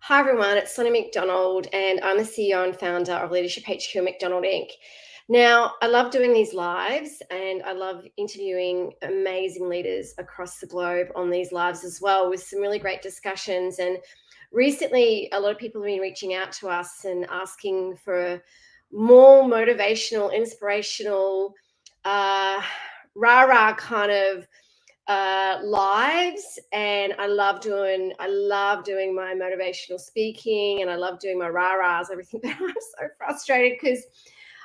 Hi everyone, it's Sonny McDonald, and I'm the CEO and founder of Leadership HQ at McDonald Inc. Now, I love doing these lives and I love interviewing amazing leaders across the globe on these lives as well, with some really great discussions. And recently, a lot of people have been reaching out to us and asking for more motivational, inspirational, uh, rah-rah kind of lives. And I love doing my motivational speaking, and I love doing my rah-rahs, everything. But I'm so frustrated because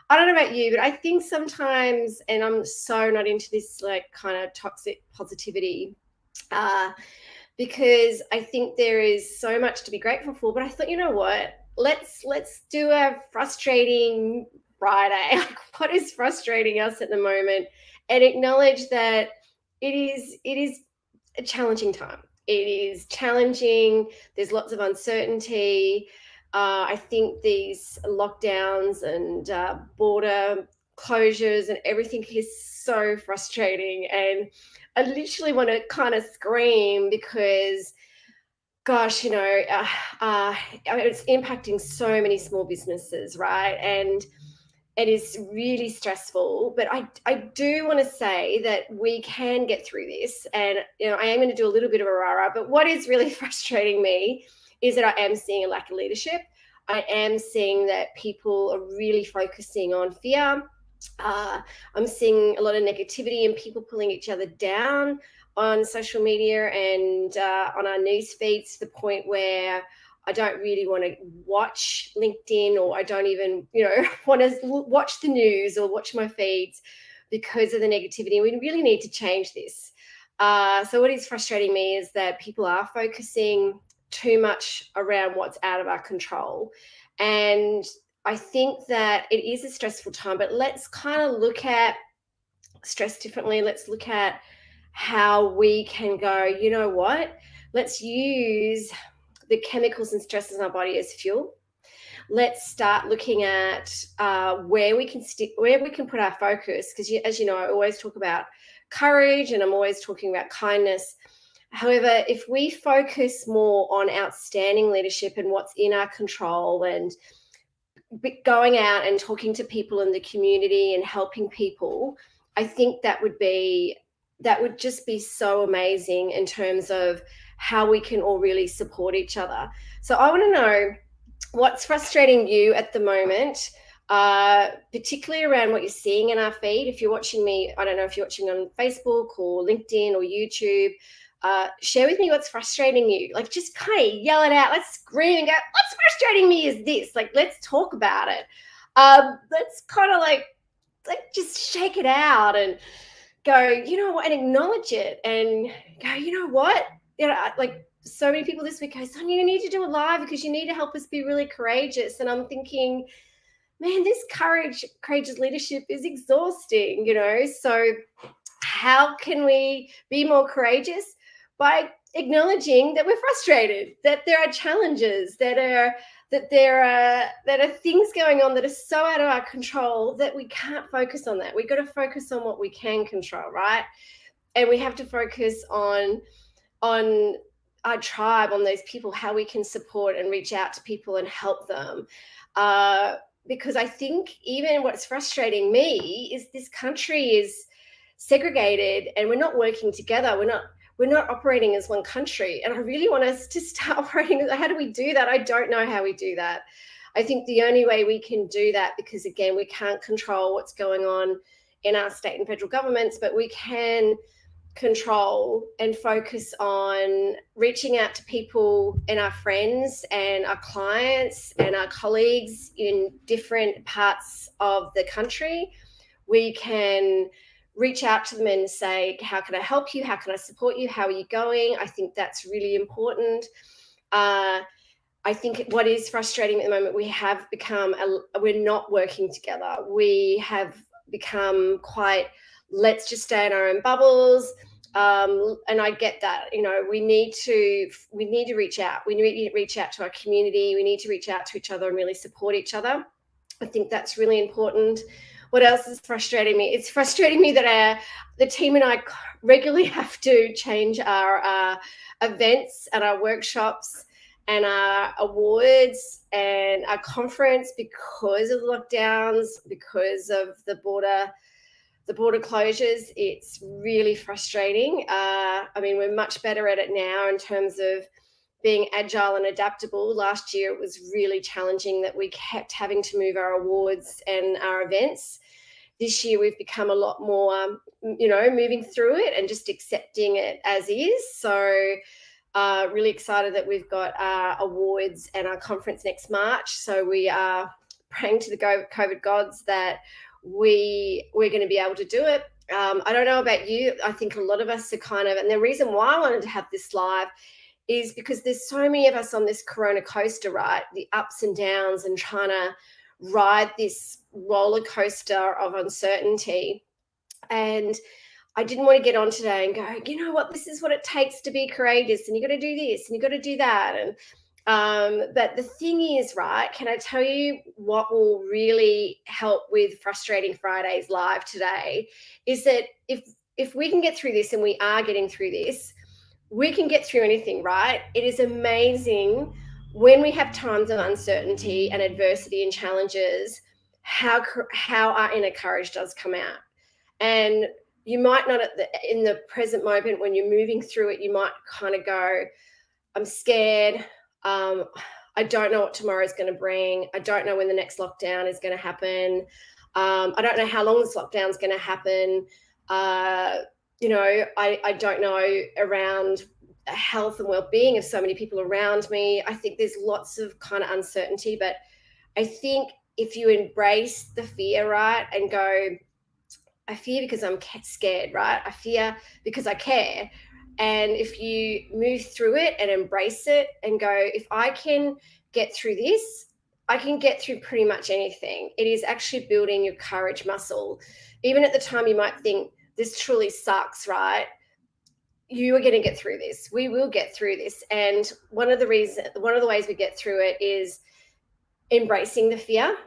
I don't know about you, but I think sometimes, and I'm so not into this like kind of toxic positivity, uh because I think there is so much to be grateful for. But I thought, you know what, let's do a frustrating Friday. Like, what is frustrating us at the moment, and acknowledge that it is a challenging time. It is challenging. There's lots of uncertainty. I think these lockdowns and border closures and everything is so frustrating. And I literally want to kind of scream because, gosh, it's impacting so many small businesses, right? And it is really stressful, but I do want to say that we can get through this. And, I am going to do a little bit of a rah-rah, but what is really frustrating me is that I am seeing a lack of leadership. I am seeing that people are really focusing on fear. I'm seeing a lot of negativity and people pulling each other down on social media and on our news feeds, to the point where I don't really want to watch LinkedIn, or I don't even, want to watch the news or watch my feeds because of the negativity. We really need to change this. So what is frustrating me is that people are focusing too much around what's out of our control. And I think that it is a stressful time, but let's kind of look at stress differently. Let's look at how we can go, you know what? Let's use the chemicals and stresses in our body as fuel. Let's start looking at where we can put our focus. Because, as you know, I always talk about courage, and I'm always talking about kindness. However, if we focus more on outstanding leadership and what's in our control, and going out and talking to people in the community and helping people, I think that would just be so amazing in terms of how we can all really support each other. So I want to know what's frustrating you at the moment, particularly around what you're seeing in our feed. If you're watching me, I don't know if you're watching on Facebook or LinkedIn or YouTube, share with me what's frustrating you. Like, just kind of yell it out. Let's scream and go, what's frustrating me is this. Like, let's talk about it. Let's kind of like just shake it out and go, you know what, and acknowledge it and go, you know what, like, so many people this week go, Sonia, you need to do it live because you need to help us be really courageous. And I'm thinking, man, this courageous leadership is exhausting, So how can we be more courageous? By acknowledging that we're frustrated, that there are challenges, that there are things going on that are so out of our control that we can't focus on that. We've got to focus on what we can control, right? And we have to focus on our tribe, on those people, how we can support and reach out to people and help them. Because I think even what's frustrating me is this country is segregated and we're not working together. We're not operating as one country. And I really want us to start operating. How do we do that? I don't know how we do that. I think the only way we can do that, because again, we can't control what's going on in our state and federal governments, but we can control and focus on reaching out to people and our friends and our clients and our colleagues in different parts of the country. We can reach out to them and say, how can I help you? How can I support you? How are you going? I think that's really important. I think what is frustrating at the moment, we're not working together. We have become quite, let's just stay in our own bubbles. And I get that, we need to reach out. We need to reach out to our community. We need to reach out to each other and really support each other. I think that's really important. What else is frustrating me? It's frustrating me that the team and I regularly have to change our events and our workshops and our awards and our conference, because of lockdowns, because of the border closures, it's really frustrating. I mean, we're much better at it now in terms of being agile and adaptable. Last year, it was really challenging that we kept having to move our awards and our events. This year, we've become a lot more, moving through it and just accepting it as is. So really excited that we've got our awards and our conference next March. So we are praying to the COVID gods that we're going to be able to do it. I don't know about you. I think a lot of us are and the reason why I wanted to have this live is because there's so many of us on this Corona coaster, right? The ups and downs and trying to ride this roller coaster of uncertainty. And I didn't want to get on today and go, you know what, this is what it takes to be courageous, and you got to do this and you got to do that. And but the thing is, right, can I tell you what will really help with Frustrating Fridays live today is that if we can get through this, and we are getting through this, we can get through anything, right? It is amazing when we have times of uncertainty and adversity and challenges, how our inner courage does come out. And you might not in the present moment when you're moving through it, you might kind of go, I'm scared. I don't know what tomorrow is going to bring. I don't know when the next lockdown is going to happen. I don't know how long this lockdown is going to happen. I don't know around health and well-being of so many people around me. I think there's lots of kind of uncertainty, but I think if you embrace the fear, right, and go, I fear because I'm scared, right? I fear because I care. And if you move through it and embrace it and go, if I can get through this, I can get through pretty much anything. It is actually building your courage muscle. Even at the time you might think this truly sucks, right? You are going to get through this. We will get through this. And one of the ways we get through it is embracing the fear,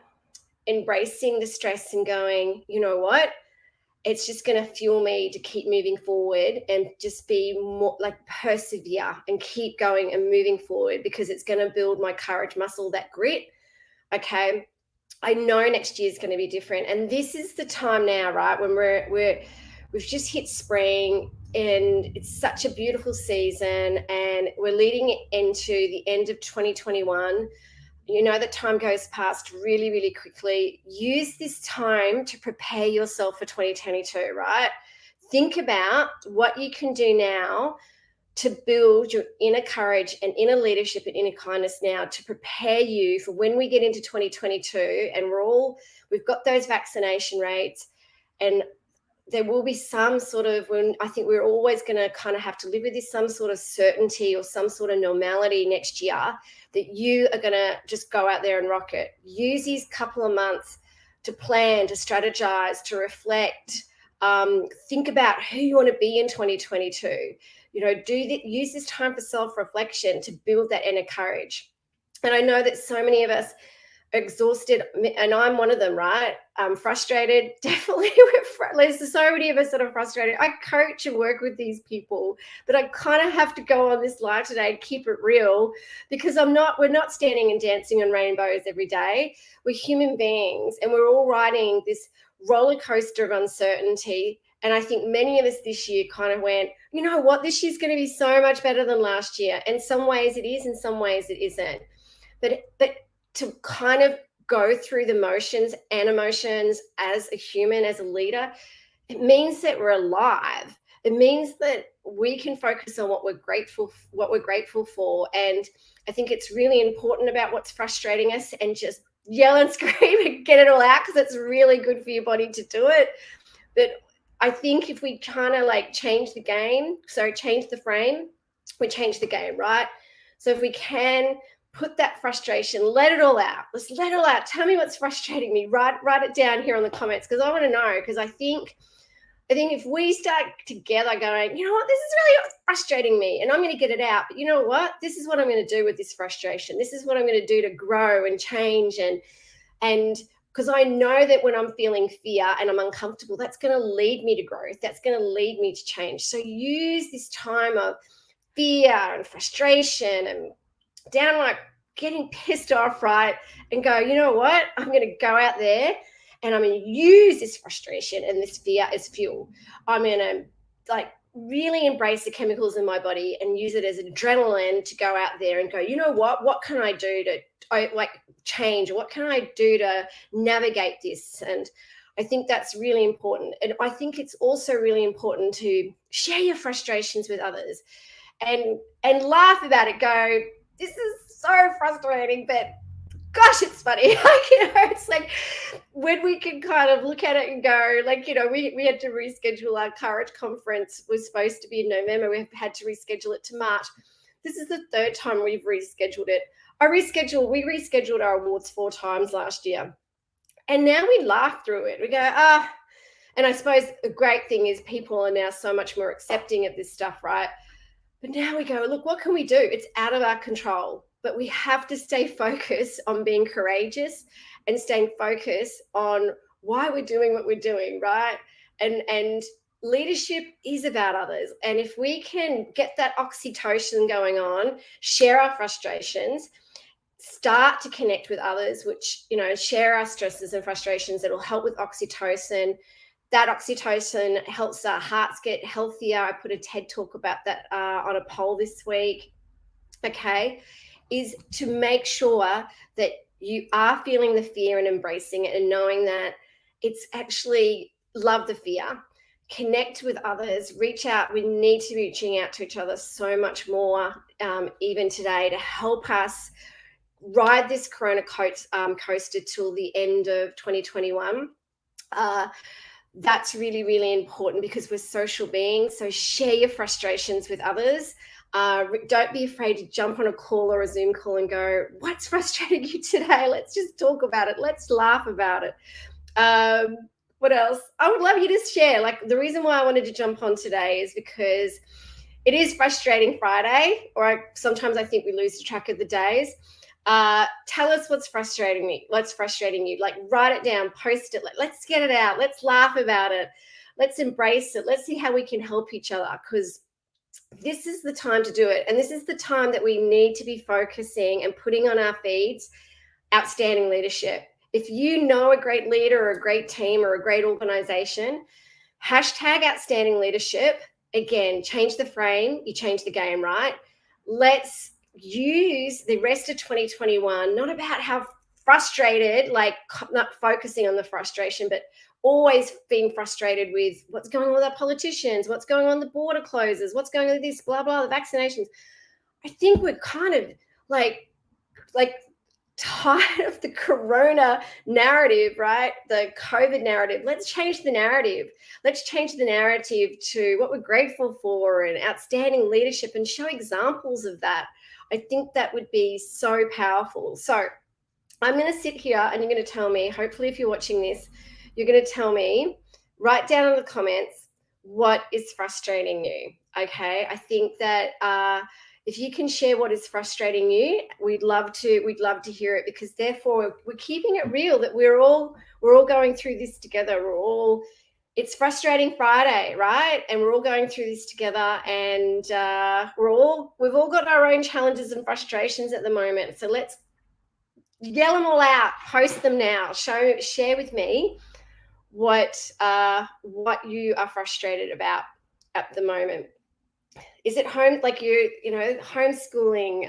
embracing the stress, and going, you know what? It's just going to fuel me to keep moving forward and just be more like persevere and keep going and moving forward, because it's going to build my courage muscle, that grit. Okay. I know next year is going to be different. And this is the time now, right? When we've just hit spring and it's such a beautiful season, and we're leading into the end of 2021. You know that time goes past really, really quickly. Use this time to prepare yourself for 2022, right? Think about what you can do now to build your inner courage and inner leadership and inner kindness now, to prepare you for when we get into 2022 and we've got those vaccination rates, and there will be some sort of, when I think we're always going to kind of have to live with this, some sort of certainty or some sort of normality next year, that you are going to just go out there and rock it. Use these couple of months to plan, to strategize, to reflect, think about who you want to be in 2022. Use this time for self-reflection to build that inner courage. And I know that so many of us exhausted, and I'm one of them, right? I'm frustrated. Definitely, there's so many of us that are frustrated. I coach and work with these people, but I kind of have to go on this live today and keep it real, because we're not standing and dancing on rainbows every day. We're human beings, and we're all riding this roller coaster of uncertainty. And I think many of us this year kind of went, you know what, this year's going to be so much better than last year. In some ways it is, in some ways it isn't. But to kind of go through the motions and emotions as a human, as a leader, it means that we're alive. It means that we can focus on what we're grateful for. And I think it's really important about what's frustrating us, and just yell and scream and get it all out, because it's really good for your body to do it. But I think if we kind of change the frame, we change the game, right? So if we can put that frustration, let it all out. Let's let it all out. Tell me what's frustrating me. Write it down here in the comments, because I want to know. Because I think if we start together going, you know what, this is really frustrating me, and I'm going to get it out. But you know what? This is what I'm going to do with this frustration. This is what I'm going to do to grow and change. And because I know that when I'm feeling fear and I'm uncomfortable, that's going to lead me to growth. That's going to lead me to change. So use this time of fear and frustration and downright getting pissed off, right? And go, you know what? I'm going to go out there and I'm going to use this frustration and this fear as fuel. I'm going to like really embrace the chemicals in my body and use it as adrenaline to go out there and go, you know what can I do to like change? What can I do to navigate this? And I think that's really important. And I think it's also really important to share your frustrations with others and laugh about it. Go, this is so frustrating, but gosh, it's funny. Like, it's like when we can kind of look at it and go, like, we had to reschedule our Courage conference. Was supposed to be in November. We had to reschedule it to March. This is the third time we've rescheduled it. We rescheduled our awards 4 times last year. And now we laugh through it. We go, and I suppose the great thing is people are now so much more accepting of this stuff, right? But now we go, look, what can we do? It's out of our control, but we have to stay focused on being courageous and staying focused on why we're doing what we're doing, right? And leadership is about others. And if we can get that oxytocin going on, share our frustrations, start to connect with others, which, share our stresses and frustrations, that'll help with oxytocin. That oxytocin helps our hearts get healthier. I put a TED talk about that on a poll this week. Okay, is to make sure that you are feeling the fear and embracing it and knowing that it's actually love the fear, connect with others, reach out. We need to be reaching out to each other so much more, even today, to help us ride this corona coaster till the end of 2021. That's really, really important because we're social beings. So share your frustrations with others. Don't be afraid to jump on a call or a Zoom call and go, what's frustrating you today? Let's just talk about it. Let's laugh about it. What else? I would love you to share. Like, the reason why I wanted to jump on today is because it is frustrating Friday, or sometimes I think we lose the track of the days. Tell us what's frustrating you. Like, write it down, post it. Let's get it out. Let's laugh about it. Let's embrace it. Let's see how we can help each other, because this is the time to do it. And this is the time that we need to be focusing and putting on our feeds outstanding leadership. If you know a great leader or a great team or a great organization, hashtag outstanding leadership. Again, change the frame, you change the game, right? Let's use the rest of 2021, not about how frustrated, like not focusing on the frustration, but always being frustrated with what's going on with our politicians, what's going on, the border closes, what's going on with this, blah, blah, the vaccinations. I think we're kind of like tired of the corona narrative, right? The COVID narrative. Let's change the narrative. Let's change the narrative to what we're grateful for and outstanding leadership, and show examples of that. I think that would be so powerful. So I'm going to sit here and you're going to tell me, hopefully if you're watching this, you're going to tell me, write down in the comments, what is frustrating you. Okay. I think that, if you can share what is frustrating you, we'd love to hear it, because therefore we're keeping it real, that we're all going through this together. It's frustrating Friday, right? And we're all going through this together, and we've all got our own challenges and frustrations at the moment. So let's yell them all out, post them now, share with me what you are frustrated about at the moment. Is it home, like homeschooling?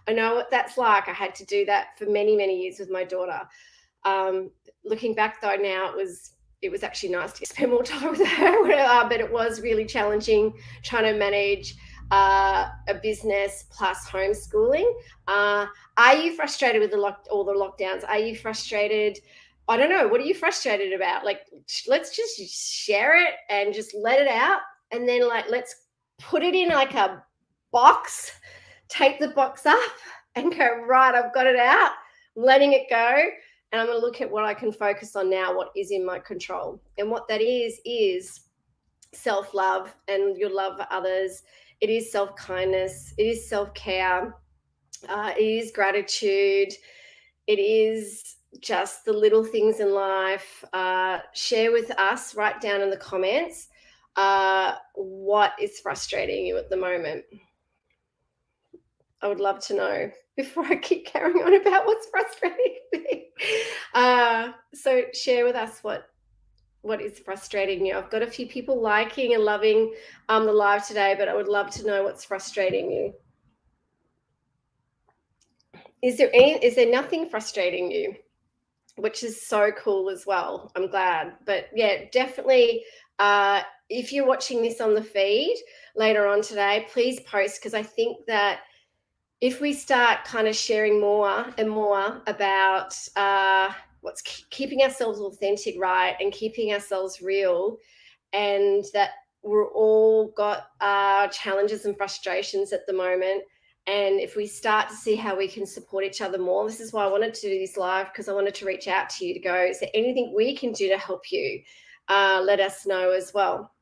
I know what that's like. I had to do that for many, many years with my daughter. Looking back though now, it was actually nice to spend more time with her, but it was really challenging trying to manage a business plus homeschooling. Are you frustrated with all the lockdowns? Are you frustrated? I don't know. What are you frustrated about? Like, let's just share it and just let it out. And then let's put it in like a box, take the box up and go, right, I've got it out, letting it go. And I'm going to look at what I can focus on now, what is in my control. And what that is self-love and your love for others. It is self-kindness. It is self-care. It is gratitude. It is just the little things in life. Share with us, write down in the comments, what is frustrating you at the moment. I would love to know before I keep carrying on about what's frustrating me. So share with us what is frustrating you. I've got a few people liking and loving the live today, but I would love to know what's frustrating you. Is there nothing frustrating you? Which is so cool as well. I'm glad. But yeah, definitely if you're watching this on the feed later on today, please post, because I think that if we start kind of sharing more and more about what's keeping ourselves authentic, right, and keeping ourselves real, and that we're all got challenges and frustrations at the moment. And if we start to see how we can support each other more, this is why I wanted to do this live, because I wanted to reach out to you to go, is there anything we can do to help you? Let us know as well.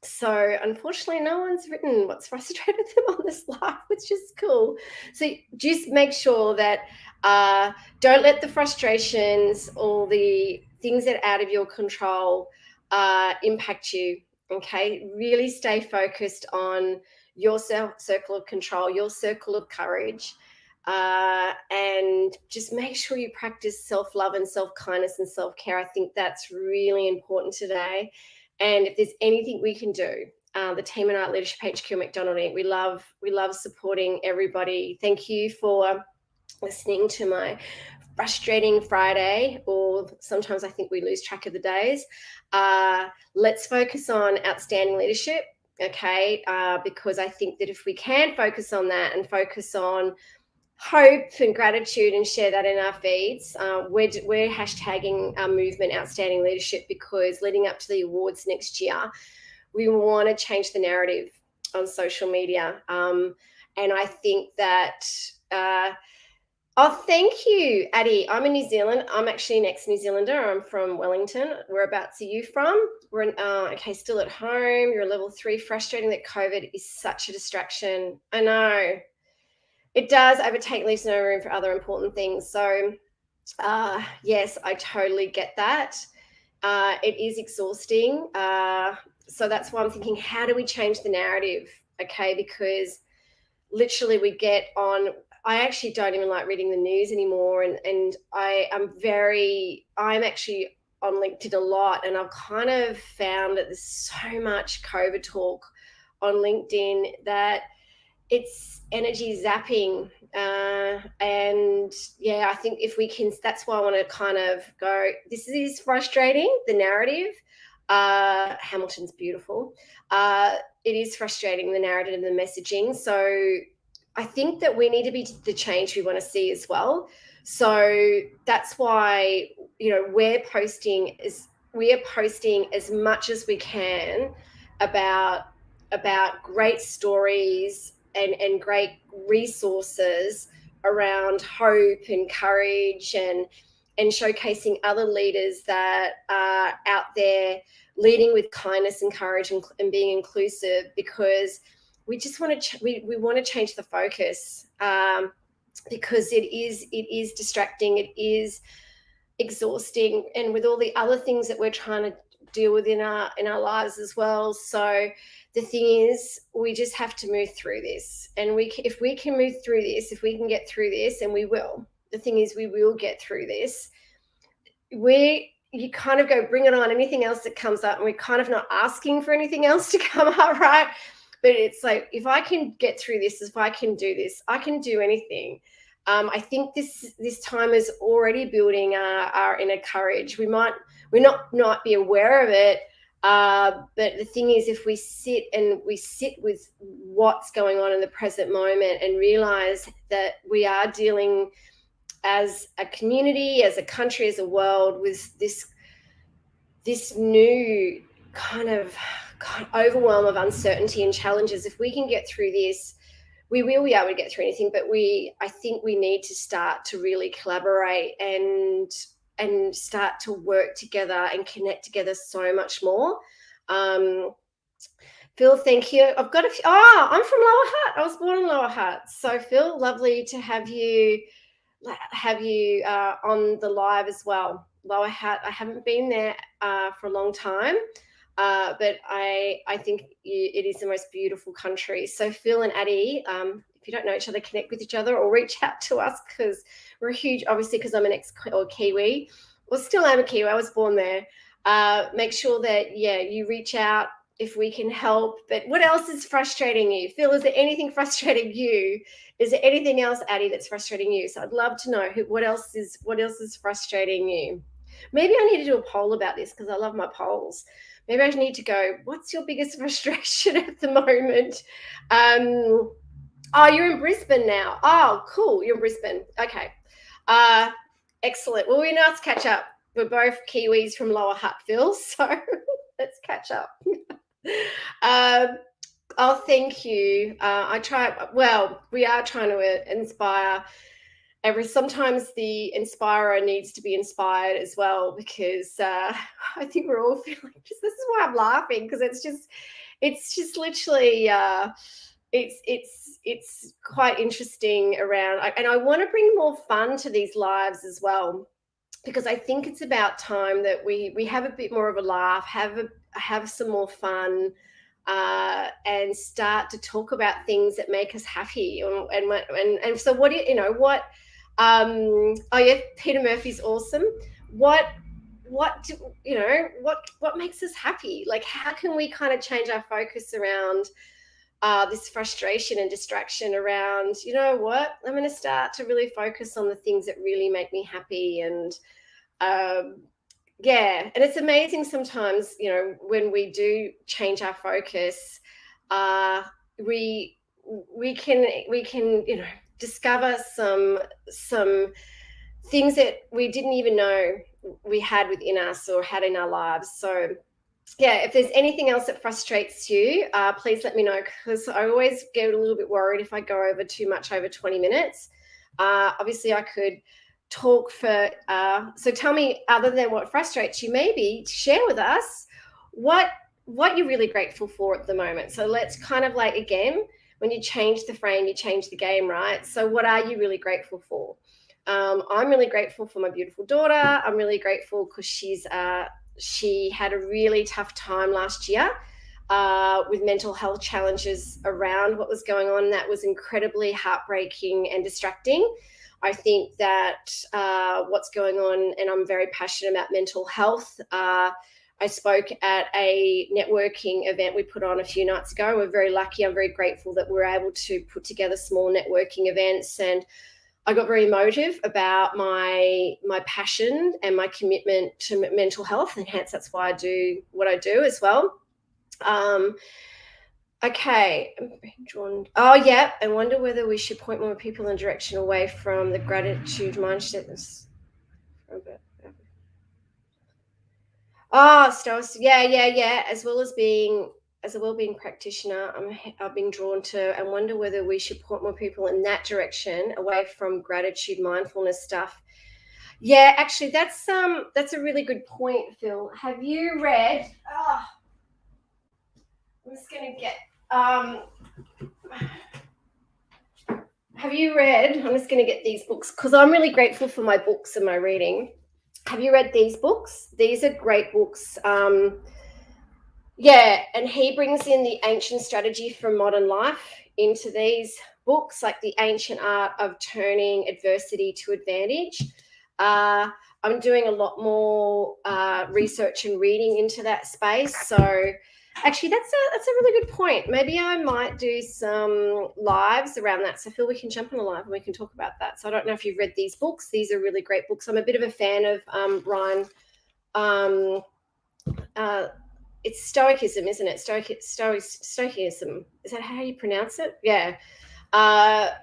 So unfortunately, no one's written what's frustrated them on this live, which is cool. So just make sure that don't let the frustrations or the things that are out of your control impact you. Okay, really stay focused on your circle of control, your circle of courage, and just make sure you practice self-love and self-kindness and self-care. I think that's really important today. And if there's anything we can do, the team and I at Leadership HQ McDonald Inc., we love supporting everybody. Thank you for listening to my frustrating Friday, or sometimes I think we lose track of the days. Let's focus on outstanding leadership, okay? Because I think that if we can focus on that and focus on hope and gratitude and share that in our feeds, we're hashtagging our movement outstanding leadership, because leading up to the awards next year, we want to change the narrative on social media. And I think that thank you, Addie. I'm in New Zealand. I'm actually an ex-New Zealander. I'm from Wellington. Whereabouts are you from? We're in, okay, still at home. You're a level 3. Frustrating that COVID is such a distraction. I know. It does overtake, leaves no room for other important things. So yes, I totally get that. It is exhausting. So that's why I'm thinking, how do we change the narrative? Okay, because literally we get on, I actually don't even like reading the news anymore. And I'm actually on LinkedIn a lot, and I've kind of found that there's so much COVID talk on LinkedIn that it's energy zapping. And yeah, I think if we can, that's why I want to kind of go, this is frustrating, the narrative. Hamilton's beautiful. It is frustrating, the narrative and the messaging. So I think that we need to be the change we want to see as well. So that's why, we're posting as much as we can about great stories and great resources around hope and courage, and showcasing other leaders that are out there leading with kindness and courage and being inclusive, because we just want to we want to change the focus, because it is distracting, it is exhausting, and with all the other things that we're trying to deal with in our lives as well. So the thing is, we just have to move through this, and if we can move through this, if we can get through this, and we will. The thing is, we will get through this. You kind of go, bring it on, anything else that comes up, and we're kind of not asking for anything else to come up, right? But it's like, if I can get through this, if I can do this, I can do anything. I think this time is already building our inner courage. We might not be aware of it, but the thing is, if we sit with what's going on in the present moment and realize that we are dealing as a community, as a country, as a world, with this new kind of overwhelm of uncertainty and challenges, if we can get through this, we will be able to get through anything. But I think we need to start to really collaborate and start to work together and connect together so much more. Phil, thank you. I've got I'm from Lower Hutt. I was born in Lower Hutt. So Phil, lovely to have you on the live as well. Lower Hutt, I haven't been there for a long time, but I think it is the most beautiful country. So Phil and Addie, if you don't know each other, connect with each other or reach out to us, because we're huge, obviously, because I'm an Kiwi, well, still am a Kiwi, I was born there. Make sure that, you reach out if we can help. But what else is frustrating you? Phil, is there anything frustrating you? Is there anything else, Addie, that's frustrating you? So I'd love to know what else is frustrating you. Maybe I need to do a poll about this, because I love my polls. Maybe I need to go, what's your biggest frustration at the moment? Oh, you're in Brisbane now. Oh, cool. You're in Brisbane. Okay. Excellent. Well, we nice to catch up. We're both Kiwis from Lower Hutt, Phil, so let's catch up. Oh, thank you. We are trying to inspire. Sometimes the inspirer needs to be inspired as well, because I think we're all feeling this is why I'm laughing, because it's just literally it's quite interesting around, and I want to bring more fun to these lives as well, because I think it's about time that we have a bit more of a laugh, have some more fun, and start to talk about things that make us happy. And so what do you what? Oh yeah, Peter Murphy's awesome. What makes us happy? Like, how can we kind of change our focus around this frustration and distraction around, I'm going to start to really focus on the things that really make me happy. And and it's amazing sometimes, when we do change our focus, we can discover some things that we didn't even know we had within us or had in our lives. So if there's anything else that frustrates you, please let me know, because I always get a little bit worried if I go over too much, over 20 minutes. Obviously, I could talk for, so tell me, other than what frustrates you, maybe share with us what you're really grateful for at the moment. So let's kind of like, again, when you change the frame, you change the game, right? So what are you really grateful for? I'm really grateful for my beautiful daughter. I'm really grateful because she had a really tough time last year with mental health challenges around what was going on. That was incredibly heartbreaking and distracting. I think that what's going on, and I'm very passionate about mental health. I spoke at a networking event we put on a few nights ago. We're very lucky. I'm very grateful that we're able to put together small networking events, and I got very emotive about my passion and my commitment to mental health, and hence that's why I do what I do as well. Okay, I'm being drawn. Oh, yeah, I wonder whether we should point more people in direction away from the gratitude mindset. Oh, Stoics, yeah. As a well-being practitioner, I've been drawn to and wonder whether we should point more people in that direction, away from gratitude, mindfulness stuff. Yeah, actually, that's a really good point, Phil. Have you read? Oh, I'm just going to get. Have you read? I'm just going to get these books, because I'm really grateful for my books and my reading. Have you read these books? These are great books. And he brings in the ancient strategy from modern life into these books, like the ancient art of turning adversity to advantage. I'm doing a lot more research and reading into that space. So actually, that's a really good point. Maybe I might do some lives around that. So Phil, we can jump on a live and we can talk about that. So I don't know if you've read these books. These are really great books. I'm a bit of a fan of Ryan. It's Stoicism, isn't it? Stoicism. Is that how you pronounce it? Yeah.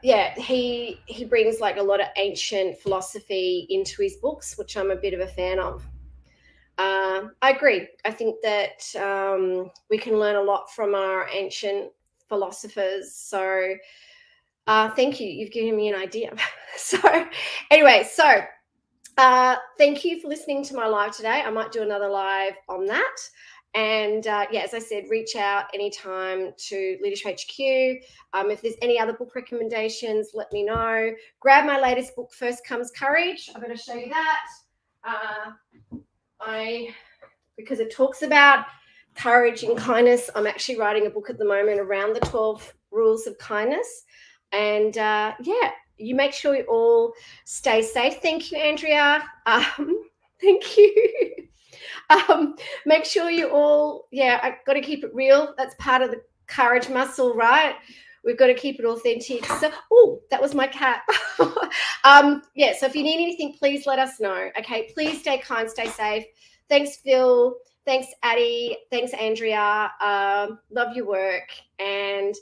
He brings like a lot of ancient philosophy into his books, which I'm a bit of a fan of. I agree. I think that we can learn a lot from our ancient philosophers. So thank you. You've given me an idea. Anyway, thank you for listening to my live today. I might do another live on that. And as I said, reach out anytime to Leadership HQ. If there's any other book recommendations, let me know. Grab my latest book, First Comes Courage. I'm going to show you that. Because it talks about courage and kindness. I'm actually writing a book at the moment around the 12 rules of kindness. And yeah, you make sure you all stay safe. Thank you, Andrea. Thank you. Make sure you all, yeah, I got to keep it real. That's part of the courage muscle, right? We've got to keep it authentic. So, oh, that was my cat. Yeah, so if you need anything, please let us know. Okay, please stay kind, stay safe. Thanks, Phil. Thanks, Addie. Thanks, Andrea. Love your work. And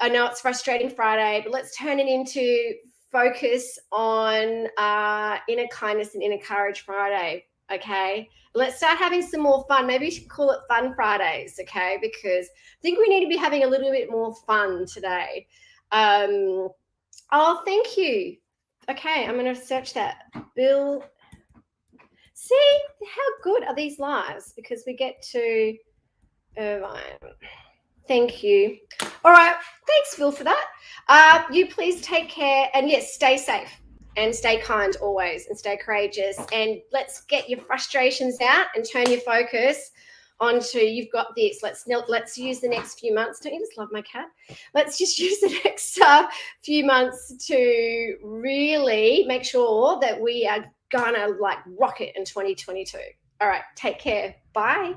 I know it's frustrating Friday, but let's turn it into focus on inner kindness and inner courage Friday. Okay, let's start having some more fun. Maybe we should call it Fun Fridays. Okay, because I think we need to be having a little bit more fun today. Oh, thank you. Okay, I'm going to search that. Bill, see how good are these lives? Because we get to Irvine. Thank you. All right. Thanks, Phil, for that. You please take care and yes, stay safe and stay kind always and stay courageous. And let's get your frustrations out and turn your focus onto you've got this. Let's use the next few months. Don't you just love my cat? Let's just use the next few months to really make sure that we are gonna like rock it in 2022. All right. Take care. Bye.